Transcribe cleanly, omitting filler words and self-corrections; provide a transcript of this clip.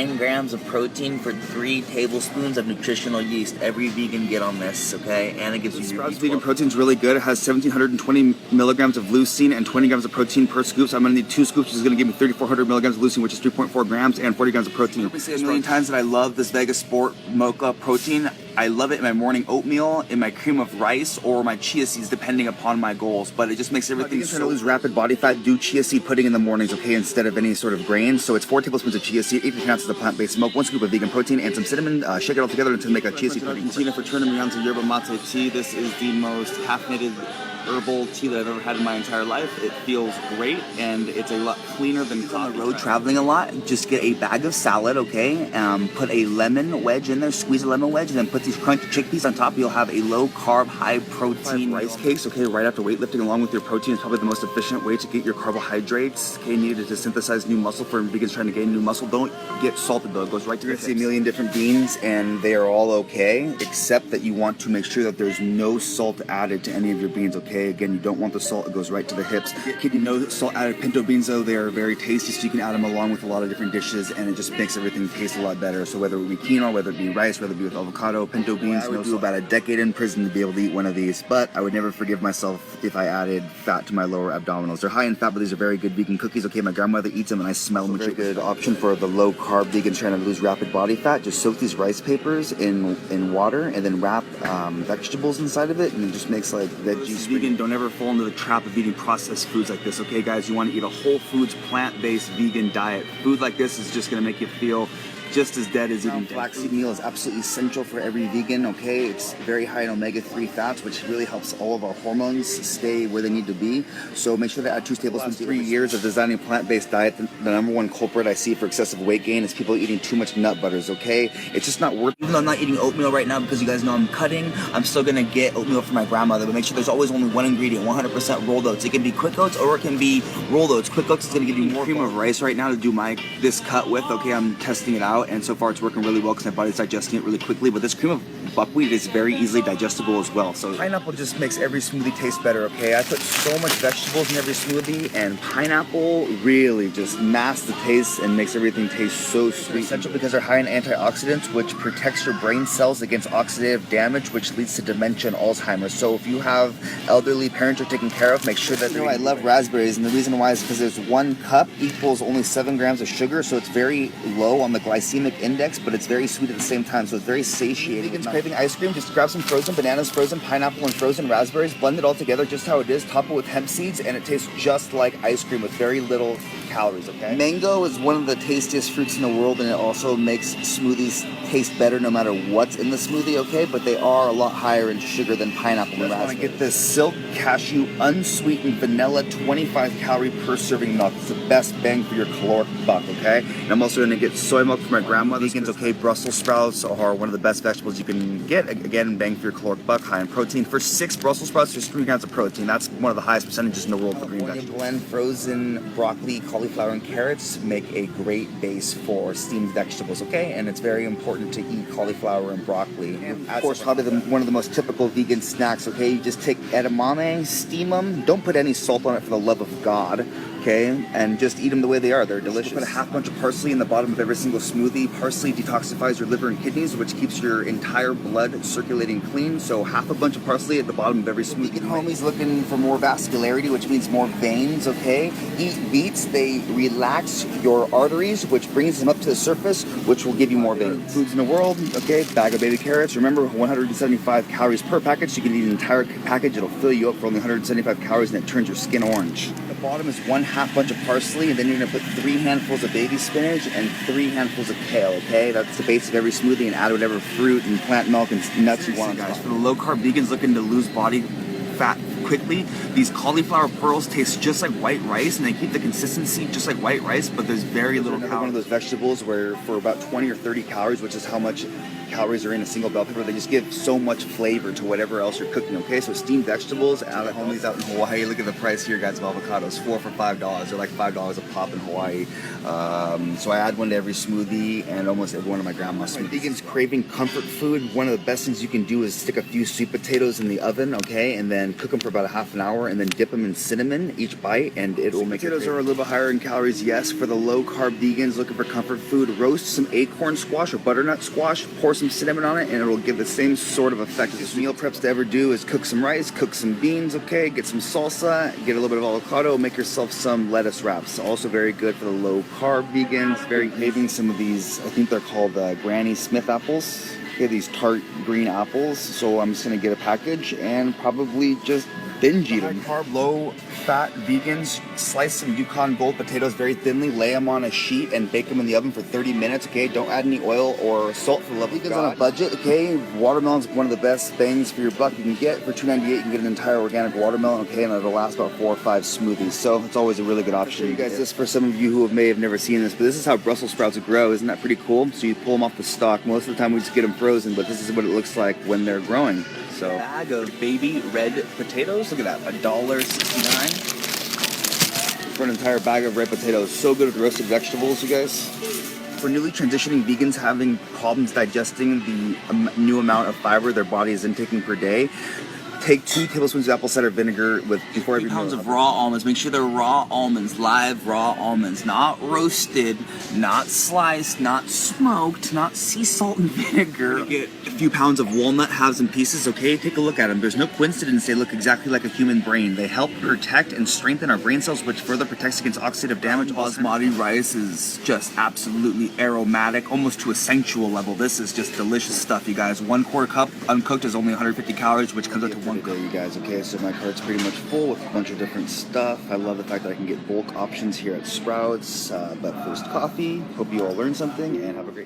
9 grams of protein for 3 tablespoons of nutritional yeast. Every vegan get on this, okay? And it gives you Sprouts vegan protein is really good. It has 1,720 milligrams of leucine and 20 grams of protein per scoop. So I'm going to need 2 scoops, which is going to give me 3,400 milligrams of leucine, which is 3.4 grams, and 40 grams of protein. I've say a million times that I love this Vega Sport Mocha protein. I love it in my morning oatmeal, in my cream of rice, or my chia seeds, depending upon my goals. But it just makes everything so... Trying to lose rapid body fat, do chia seed pudding in the mornings, okay, instead of any sort of grain. So it's 4 tablespoons of chia seed, 18 ounces of plant-based milk, 1 scoop of vegan protein, and some cinnamon. Shake it all together until make a chia seed pudding. Tina for turning me on to yerba mate tea. This is the most caffeinated herbal tea that I've ever had in my entire life. It feels great, and it's a lot cleaner than on the road traveling a lot. Just get a bag of salad, okay? Put a lemon wedge in there, squeeze a lemon wedge, and then put these crunchy chickpeas on top. You'll have a low-carb, high-protein rice cakes, okay, right after weightlifting along with your protein. Is probably the most efficient way to get your carbohydrates, okay, needed to synthesize new muscle for vegans trying to gain new muscle. Don't get salted, though. It goes right to your hips. You're gonna see a million different beans, and they are all okay, except that you want to make sure that there's no salt added to any of your beans, okay? Again, you don't want the salt. It goes right to the hips. No salt added pinto beans, though. They are very tasty, so you can add them along with a lot of different dishes, and it just makes everything taste a lot better. So whether it be quinoa, whether it be rice, whether it be with avocado, pinto beans, I would do about a decade in prison to be able to eat one of these, but I would never forgive myself if I added fat to my lower abdominals. They're high in fat, but these are very good vegan cookies. Okay, my grandmother eats them, and I smell them. Very good option for the low-carb vegans trying to lose rapid body fat. Just soak these rice papers in water, and then wrap vegetables inside of it, and it just makes like veggie. Vegan, don't ever fall into the trap of eating processed foods like this, okay, guys? You want to eat a whole foods, plant-based vegan diet. Food like this is just going to make you feel just as dead as eating flaxseed meal is absolutely essential for every vegan, okay? It's very high in omega-3 fats, which really helps all of our hormones stay where they need to be. So make sure to add 2 tablespoons. 3 years of designing a plant-based diet, the number one culprit I see for excessive weight gain is people eating too much nut butters, okay? It's just not worth it. Even though I'm not eating oatmeal right now because you guys know I'm cutting, I'm still gonna get oatmeal from my grandmother, but make sure there's always only one ingredient, 100% rolled oats. It can be quick oats or it can be rolled oats. Quick oats is gonna give you more cream of rice right now to do this cut with, okay? I'm testing it out, and so far it's working really well because my body's digesting it really quickly, but this cream of buckwheat is very easily digestible as well. So pineapple just makes every smoothie taste better, okay? I put so much vegetables in every smoothie, and pineapple really just masks the taste and makes everything taste so sweet. They're essential because they're high in antioxidants, which protects your brain cells against oxidative damage, which leads to dementia and Alzheimer's. So if you have elderly parents you're taking care of, make sure that I love raspberries, and the reason why is because there's 1 cup equals only 7 grams of sugar, so it's very low on the glycemic index, but it's very sweet at the same time, so it's very satiating. Vegans craving ice cream, just grab some frozen bananas, frozen pineapple, and frozen raspberries, blend it all together just how it is, top it with hemp seeds, and it tastes just like ice cream with very little calories, okay? Mango is one of the tastiest fruits in the world, and it also makes smoothies taste better no matter what's in the smoothie, okay? But they are a lot higher in sugar than pineapple and raspberry. I want to get this Silk Cashew Unsweetened Vanilla 25 calorie per serving milk. It's the best bang for your caloric buck, okay? And I'm also going to get soy milk from my grandmother. Vegans, okay, Brussels sprouts are one of the best vegetables you can get. Again, bang for your caloric buck, high in protein. For 6 Brussels sprouts, there's 3 grams of protein. That's one of the highest percentages in the world for green vegetables. Blend frozen broccoli, cauliflower, and carrots make a great base for steamed vegetables, okay? And it's very important to eat cauliflower and broccoli. And of course, probably one of the most typical vegan snacks, okay? You just take edamame, steam them. Don't put any salt on it for the love of God, okay? And just eat them the way they are. They're delicious. Put a half bunch of parsley in the bottom of every single smoothie. Parsley detoxifies your liver and kidneys, which keeps your entire blood circulating clean. So half a bunch of parsley at the bottom of every smoothie. Vegan homies looking for more vascularity, which means more veins, okay? Eat beets. They relax your arteries, which brings them up to the surface, which will give you more veins. Foods in the world, okay? Bag of baby carrots. Remember, 175 calories per package. You can eat an entire package. It'll fill you up for only 175 calories, and it turns your skin orange. The bottom is 1/2 bunch of parsley, and then you're gonna put 3 handfuls of baby spinach and 3 handfuls of kale, okay? That's the base of every smoothie, and add whatever fruit and plant milk and nuts you want. Guys, for the low-carb vegans looking to lose body fat quickly, these cauliflower pearls taste just like white rice, and they keep the consistency just like white rice, but there's very little calories. One of those vegetables where for about 20 or 30 calories, which is how much calories are in a single bell pepper, they just give so much flavor to whatever else you're cooking, okay? So steamed vegetables, homies out in Hawaii, look at the price here, guys, of avocados, 4 for $5. They're like $5 a pop in Hawaii. So I add one to every smoothie and almost every one of my grandma's smoothies. Vegans craving comfort food, one of the best things you can do is stick a few sweet potatoes in the oven, okay? And then cook them for about about a half an hour, and then dip them in cinnamon each bite, and it will make potatoes are a little bit higher in calories, yes. For the low-carb vegans looking for comfort food, roast some acorn squash or butternut squash, pour some cinnamon on it, and it'll give the same sort of effect. As meal preps to ever do is cook some rice, cook some beans, okay, get some salsa, get a little bit of avocado, make yourself some lettuce wraps. Also very good for the low-carb vegans. Very craving some of these, I think they're called Granny Smith apples. Okay, these tart green apples. So I'm just gonna get a package and probably just binge eat them. High-carb, low-fat vegans, slice some Yukon Gold potatoes very thinly, lay them on a sheet, and bake them in the oven for 30 minutes, okay? Don't add any oil or salt for the love of God. On a budget, okay? Watermelon's one of the best things for your buck you can get. For $2.98, you can get an entire organic watermelon, okay? And it'll last about 4 or 5 smoothies. So it's always a really good option. You guys, this for some of you who may have never seen this, but this is how Brussels sprouts grow. Isn't that pretty cool? So you pull them off the stalk. Most of the time we just get them frozen, but this is what it looks like when they're growing. So, bag of baby red potatoes. Look at that, $1.69 for an entire bag of red potatoes. So good with roasted vegetables, you guys. For newly transitioning vegans having problems digesting the new amount of fiber their body is intaking per day, take 2 tablespoons of apple cider vinegar with before every 3 pounds meal. of raw almonds. Make sure they're raw almonds, live raw almonds, not roasted, not sliced, not smoked, not sea salt and vinegar. Get a few pounds of walnut halves and pieces, okay? Take a look at them. There's no coincidence they look exactly like a human brain. They help protect and strengthen our brain cells, which further protects against oxidative damage. Basmati rice is just absolutely aromatic, almost to a sensual level. This is just delicious stuff, you guys. 1/4 cup uncooked is only 150 calories, which comes out to 1 cup. You guys, okay? So my cart's pretty much full with a bunch of different stuff. I love the fact that I can get bulk options here at Sprouts. But first, coffee. Hope you all learned something and have a great